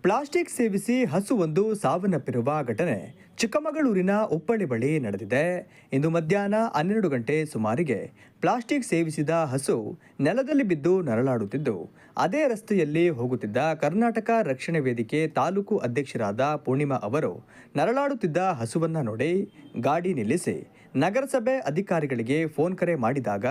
Plastic ಸೇವಿಸಿ ಹಸುವೊಂದು ಸಾವನ್ನಪ್ಪಿರುವ ಘಟನೆ ಚಿಕ್ಕಮಗಳೂರಿನ ಉಪ್ಪಳ್ಳಿ ಬಳಿ ನಡೆದಿದೆ. ಇಂದು ಮಧ್ಯಾಹ್ನ 12 ಗಂಟೆ ಸುಮಾರಿಗೆ ಪ್ಲಾಸ್ಟಿಕ್ ಸೇವಿಸಿದ ಹಸು ನೆಲದಲ್ಲಿ ಬಿದ್ದು ನರಳಾಡುತ್ತಿದ್ದು, ಅದೇ ರಸ್ತೆಯಲ್ಲಿ ಹೋಗುತ್ತಿದ್ದ ಕರ್ನಾಟಕ ರಕ್ಷಣೆ ವೇದಿಕೆ ತಾಲೂಕು ಅಧ್ಯಕ್ಷರಾದ ಪೂರ್ಣಿಮಾ ಅವರು ನರಳಾಡುತ್ತಿದ್ದ ಹಸುವನ್ನ ನೋಡಿ ಗಾಡಿ ನಿಲ್ಲಿಸಿ ನಗರಸಭೆ ಅಧಿಕಾರಿಗಳಿಗೆ ಫೋನ್ ಕರೆ ಮಾಡಿದಾಗ,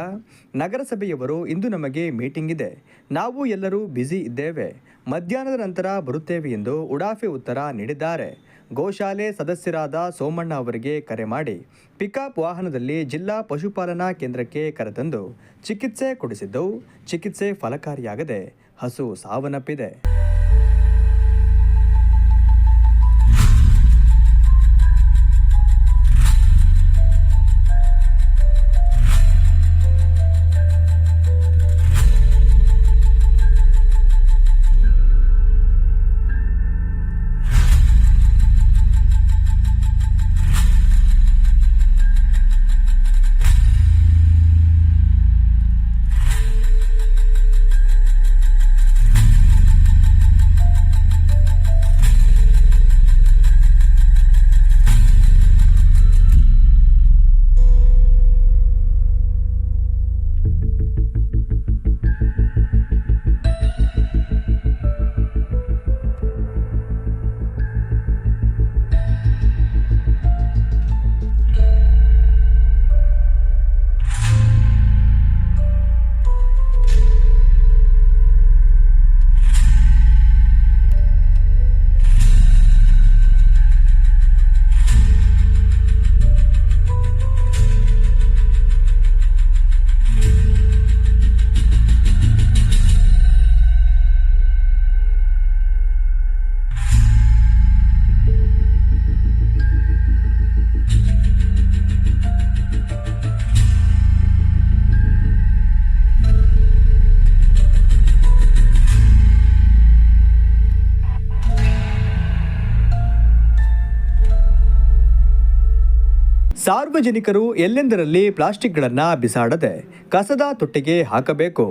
ನಗರಸಭೆಯವರು ಇಂದು ನಮಗೆ ಮೀಟಿಂಗ್ ಇದೆ, ನಾವು ಎಲ್ಲರೂ ಬ್ಯುಸಿ ಇದ್ದೇವೆ, ಮಧ್ಯಾಹ್ನದ ನಂತರ ಬರುತ್ತೇವೆ ಎಂದು ಉಡಾಫೆ ಉತ್ತರ ನೀಡಿದ್ದಾರೆ. ಗೋಶಾಲೆ ಸದಸ್ಯರಾದ ಸೋಮಣ್ಣ ಅವರಿಗೆ ಕರೆ ಮಾಡಿ ಪಿಕಪ್ ವಾಹನದಲ್ಲಿ ಜಿಲ್ಲಾ ಪಶುಪಾಲನಾ ಕೇಂದ್ರಕ್ಕೆ ಕರೆತಂದು ಚಿಕಿತ್ಸೆ ಕೊಡಿಸಿದ್ದು, ಚಿಕಿತ್ಸೆ ಫಲಕಾರಿಯಾಗದೆ ಹಸು ಸಾವನ್ನಪ್ಪಿದೆ. ಸಾರ್ವಜನಿಕರು ಎಲ್ಲೆಂದರಲ್ಲಿ ಪ್ಲಾಸ್ಟಿಕ್ಗಳನ್ನು ಬಿಸಾಡದೆ ಕಸದ ತೊಟ್ಟಿಗೆ ಹಾಕಬೇಕು.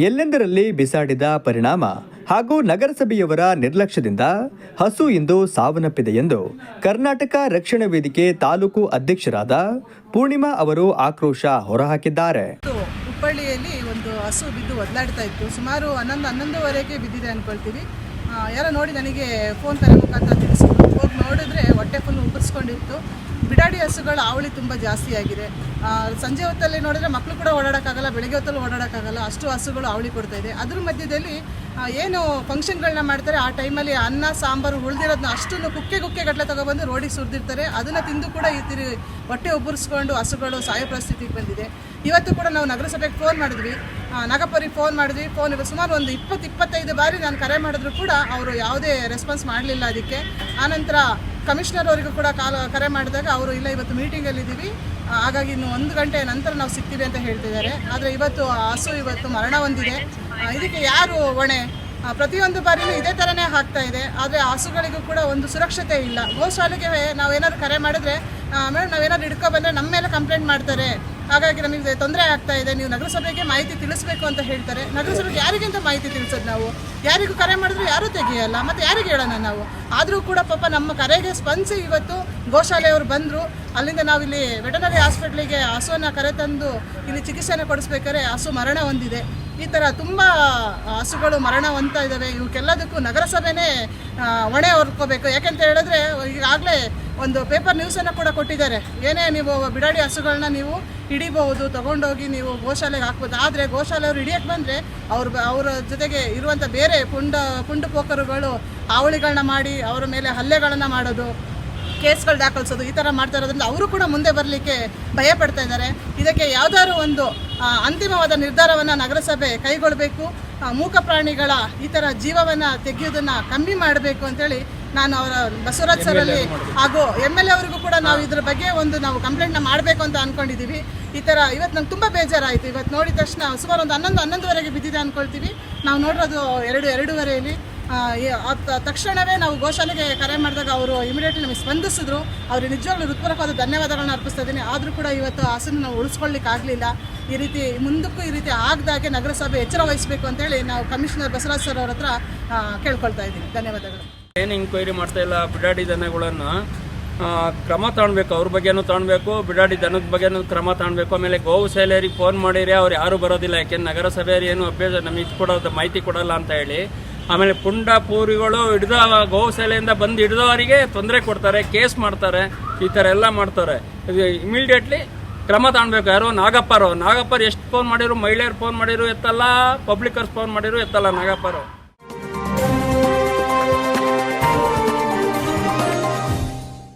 ಎಲ್ಲೆಂದರಲ್ಲಿ ಬಿಸಾಡಿದ ಪರಿಣಾಮ ಹಾಗೂ ನಗರಸಭೆಯವರ ನಿರ್ಲಕ್ಷ್ಯದಿಂದ ಹಸು ಇಂದು ಸಾವನ್ನಪ್ಪಿದೆ ಎಂದು ಕರ್ನಾಟಕ ರಕ್ಷಣೆ ವೇದಿಕೆ ತಾಲೂಕು ಅಧ್ಯಕ್ಷರಾದ ಪೂರ್ಣಿಮಾ ಅವರು ಆಕ್ರೋಶ ಹೊರಹಾಕಿದ್ದಾರೆ. ಹುಬ್ಬಳ್ಳಿಯಲ್ಲಿ ಒಂದು ಹಸು ಬಿದ್ದು ಒದ್ದಾಡ್ತಾ ಇತ್ತು. ಸುಮಾರು 11:30 ಬಿದ್ದಿದೆ ಅಂದ್ಕೊಳ್ತೀವಿ. ಯಾರೋ ನೋಡಿ ನನಗೆ ಫೋನ್ ಕರೆ ಮುಖಾಂತರ ತಿಳಿಸಿದ್ರು. ಹೋಗಿ ನೋಡಿದ್ರೆ ಹೊಟ್ಟೆ ಫುಲ್ ಉಬ್ಬರಿಸ್ಕೊಂಡಿತ್ತು. ಬಿಡಾಡಿ ಹಸುಗಳ ಹಾವಳಿ ತುಂಬ ಜಾಸ್ತಿ ಆಗಿದೆ. ಸಂಜೆ ಹೊತ್ತಲ್ಲಿ ನೋಡಿದ್ರೆ ಮಕ್ಕಳು ಕೂಡ ಓಡಾಡೋಕ್ಕಾಗಲ್ಲ, ಬೆಳಗ್ಗೆ ಹೊತ್ತಲ್ಲಿ ಓಡಾಡೋಕ್ಕಾಗಲ್ಲ, ಅಷ್ಟು ಹಸುಗಳು ಹಾವಳಿ ಕೊಡ್ತಾ ಇದೆ. ಅದ್ರ ಮಧ್ಯದಲ್ಲಿ ಏನು ಫಂಕ್ಷನ್ಗಳನ್ನ ಮಾಡ್ತಾರೆ, ಆ ಟೈಮಲ್ಲಿ ಅನ್ನ ಸಾಂಬಾರು ಉಳಿದಿರೋದನ್ನ ಅಷ್ಟನ್ನು ಕುಕ್ಕೆ ಗಟ್ಟಲೆ ತಗೊಬಂದು ರೋಡಿಗೆ ಸುರಿದಿರ್ತಾರೆ. ಅದನ್ನು ತಿಂದು ಕೂಡ ಈ ತಿರಿ ಹೊಟ್ಟೆ ಉಬ್ಬರಿಸ್ಕೊಂಡು ಹಸುಗಳು ಸಾಯೋ ಪರಿಸ್ಥಿತಿಗೆ ಬಂದಿದೆ. ಇವತ್ತು ಕೂಡ ನಾವು ನಗರಸಭೆಗೆ ಫೋನ್ ಮಾಡಿದ್ವಿ, ನಾಗಪುರಿಗೆ ಫೋನ್ ಮಾಡಿದ್ವಿ. ಸುಮಾರು ಒಂದು 20-25 ಬಾರಿ ನಾನು ಕರೆ ಮಾಡಿದ್ರು ಕೂಡ ಅವರು ಯಾವುದೇ ರೆಸ್ಪಾನ್ಸ್ ಮಾಡಲಿಲ್ಲ. ಅದಕ್ಕೆ ಆನಂತರ ಕಮಿಷನರ್ ಅವರಿಗೂ ಕೂಡ ಕರೆ ಮಾಡಿದಾಗ ಅವರು ಇಲ್ಲ, ಇವತ್ತು ಮೀಟಿಂಗಲ್ಲಿದ್ದೀವಿ, ಹಾಗಾಗಿ ಇನ್ನು 1 ಗಂಟೆ ನಂತರ ನಾವು ಸಿಗ್ತೀವಿ ಅಂತ ಹೇಳ್ತಿದ್ದಾರೆ. ಆದರೆ ಇವತ್ತು ಹಸು ಮರಣ ಹೊಂದಿದೆ. ಇದಕ್ಕೆ ಯಾರು ಹೊಣೆ? ಪ್ರತಿಯೊಂದು ಬಾರಿಯೂ ಇದೇ ಥರನೇ ಆಗ್ತಾ ಇದೆ. ಆದರೆ ಹಸುಗಳಿಗೂ ಕೂಡ ಒಂದು ಸುರಕ್ಷತೆ ಇಲ್ಲ. ಗೋಶಾಲೆಗೆ ನಾವೇನಾದ್ರು ಕರೆ ಮಾಡಿದ್ರೆ, ಮೇಡಮ್ ನಾವೇನಾದ್ರು ಹಿಡ್ಕೊಬಂದರೆ ನಮ್ಮ ಮೇಲೆ ಕಂಪ್ಲೇಂಟ್ ಮಾಡ್ತಾರೆ, ಹಾಗಾಗಿ ನಮಗೆ ತೊಂದರೆ ಆಗ್ತಾ ಇದೆ, ನೀವು ನಗರಸಭೆಗೆ ಮಾಹಿತಿ ತಿಳಿಸ್ಬೇಕು ಅಂತ ಹೇಳ್ತಾರೆ. ನಗರಸಭೆಗೆ ಯಾರಿಗಿಂತ ಮಾಹಿತಿ ತಿಳಿಸೋದು ನಾವು? ಯಾರಿಗೂ ಕರೆ ಮಾಡಿದ್ರು ಯಾರೂ ತೆಗಿಯಲ್ಲ, ಮತ್ತು ಯಾರಿಗೆ ಹೇಳೋಣ ನಾವು? ಆದರೂ ಕೂಡ ಪಾಪ ನಮ್ಮ ಕರೆಗೆ ಸ್ಪಂದಿಸಿ ಇವತ್ತು ಗೋಶಾಲೆಯವರು ಬಂದರು. ಅಲ್ಲಿಂದ ನಾವಿಲ್ಲಿ ವೆಟನರಿ ಹಾಸ್ಪಿಟ್ಲಿಗೆ ಹಸುವನ್ನು ಕರೆತಂದು ಇಲ್ಲಿ ಚಿಕಿತ್ಸೆನ ಕೊಡಿಸ್ಬೇಕಾದ್ರೆ ಹಸು ಮರಣ ಹೊಂದಿದೆ. ಈ ಥರ ತುಂಬ ಹಸುಗಳು ಮರಣ ಹೊಂದ್ತಾ ಇದ್ದಾವೆ. ಇವಕ್ಕೆಲ್ಲದಕ್ಕೂ ನಗರಸಭೆನೇ ಹೊಣೆ ಹೊರ್ಕೋಬೇಕು. ಯಾಕೆಂತ ಹೇಳಿದ್ರೆ ಈಗಾಗಲೇ ಒಂದು ಪೇಪರ್ ನ್ಯೂಸನ್ನು ಕೂಡ ಕೊಟ್ಟಿದ್ದಾರೆ. ಏನೇ ನೀವು ಬಿಡಾಡಿ ಹಸುಗಳನ್ನ ನೀವು ಹಿಡಿಬಹುದು, ತೊಗೊಂಡೋಗಿ ನೀವು ಗೋಶಾಲೆಗೆ ಹಾಕ್ಬೋದು. ಆದರೆ ಗೋಶಾಲೆಯವರು ಹಿಡಿಯಕ್ಕೆ ಬಂದರೆ ಅವರ ಜೊತೆಗೆ ಇರುವಂಥ ಬೇರೆ ಪುಂಡು ಪೋಕರುಗಳು ಹಾವಳಿಗಳನ್ನ ಮಾಡಿ ಅವರ ಮೇಲೆ ಹಲ್ಲೆಗಳನ್ನು ಮಾಡೋದು, ಕೇಸ್ಗಳು ದಾಖಲಿಸೋದು, ಈ ಥರ ಮಾಡ್ತಾ ಇರೋದ್ರಿಂದ ಅವರು ಕೂಡ ಮುಂದೆ ಬರಲಿಕ್ಕೆ ಭಯ ಪಡ್ತಾ ಇದ್ದಾರೆ. ಇದಕ್ಕೆ ಯಾವುದಾದ್ರು ಒಂದು ಅಂತಿಮವಾದ ನಿರ್ಧಾರವನ್ನು ನಗರಸಭೆ ಕೈಗೊಳ್ಳಬೇಕು. ಮೂಕ ಪ್ರಾಣಿಗಳ ಈ ಥರ ಜೀವವನ್ನು ತೆಗೆಯೋದನ್ನು ಕಮ್ಮಿ ಮಾಡಬೇಕು ಅಂತೇಳಿ ನಾನು ಅವರ ಬಸವರಾಜ್ ಸರಲ್ಲಿ ಹಾಗೂ MLA ಅವರಿಗೂ ಕೂಡ ನಾವು ಇದ್ರ ಬಗ್ಗೆ ನಾವು ಕಂಪ್ಲೇಂಟ್ನ ಮಾಡಬೇಕು ಅಂತ ಅಂದ್ಕೊಂಡಿದ್ದೀವಿ. ಈ ಥರ ಇವತ್ತು ನಂಗೆ ತುಂಬ ಬೇಜಾರಾಯಿತು. ಇವತ್ತು ನೋಡಿದ ತಕ್ಷಣ ಸುಮಾರು ಒಂದು 11-11ವರೆಗೆ ಬಿದ್ದಿದೆ ಅಂದ್ಕೊಳ್ತೀವಿ. ನಾವು ನೋಡಿರೋದು 2-2:30 ತಕ್ಷಣವೇ ನಾವು ಗೋಶಾಲೆಗೆ ಕರೆ ಮಾಡಿದಾಗ ಅವರು ಇಮಿಡಿಯೇಟ್ಲಿ ನಮಗೆ ಸ್ಪಂದಿಸಿದ್ರು. ಅವ್ರಿಗೆ ನಿಜವಾಗ್ಲೂ ಹೃತ್ಪೂರ್ವಕವಾದ ಧನ್ಯವಾದಗಳನ್ನ ಅರ್ಪಿಸ್ತಾ ಇದ್ದೀನಿ. ಆದರೂ ಕೂಡ ಇವತ್ತು ಹಸನ್ನು ನಾವು ಉಳಿಸ್ಕೊಳ್ಳಿಕ್ಕೆ ಆಗಲಿಲ್ಲ. ಈ ರೀತಿ ಮುಂದಕ್ಕೂ ಈ ರೀತಿ ಆಗದಾಗೆ ನಗರಸಭೆ ಎಚ್ಚರ ವಹಿಸಬೇಕು ಅಂತೇಳಿ ನಾವು ಕಮಿಷನರ್ ಬಸವರಾಜ್ ಸರ್ ಅವ್ರ ಹತ್ರ ಕೇಳ್ಕೊಳ್ತಾ ಇದ್ದೀನಿ. ಧನ್ಯವಾದಗಳು. ಏನು ಎಂಕ್ವೈರಿ ಮಾಡ್ತಾ ಇಲ್ಲ ಬಿಡಾಡಿ ದನಗಳನ್ನು ಕ್ರಮ ತಗೊಳ್ಬೇಕು, ಅವ್ರ ಬಗ್ಗೆನೂ ತಗೊಳ್ಬೇಕು, ಬಿಡಾಡಿ ದನದ ಬಗ್ಗೆನೂ ಕ್ರಮ ತಗೊಳ್ಬೇಕು. ಆಮೇಲೆ ಗೋವು ಸೇಲೆಯರಿಗೆ ಫೋನ್ ಮಾಡಿರಿ, ಅವ್ರು ಯಾರೂ ಬರೋದಿಲ್ಲ, ಯಾಕೆಂದ್ರೆ ನಗರಸಭೆಯವರು ಏನು ಅಭ್ಯಾಸ ನಮಗೆ ಕೊಡೋದು ಮಾಹಿತಿ ಕೊಡೋಲ್ಲ ಅಂತ ಹೇಳಿ. ಆಮೇಲೆ ಪುಂಡ ಪೂರಿಗಳು ಹಿಡಿದ ಗೋವು ಸೇಲೆಯಿಂದ ಬಂದು ಹಿಡಿದವರಿಗೆ ತೊಂದರೆ ಕೊಡ್ತಾರೆ, ಕೇಸ್ ಮಾಡ್ತಾರೆ, ಈ ಥರ ಎಲ್ಲ ಮಾಡ್ತಾರೆ. ಇದು ಇಮಿಡಿಯೇಟ್ಲಿ ಕ್ರಮ ತಗೊಳ್ಬೇಕು. ಯಾರು ನಾಗಪ್ಪರು ಎಷ್ಟು ಫೋನ್ ಮಾಡಿರು, ಮಹಿಳೆಯರು ಫೋನ್ ಮಾಡಿರು ಎತ್ತಲ್ಲ, ಪಬ್ಲಿಕರ್ಸ್ ಫೋನ್ ಮಾಡಿರು ಎತ್ತಲ್ಲ ನಾಗಪ್ಪರು.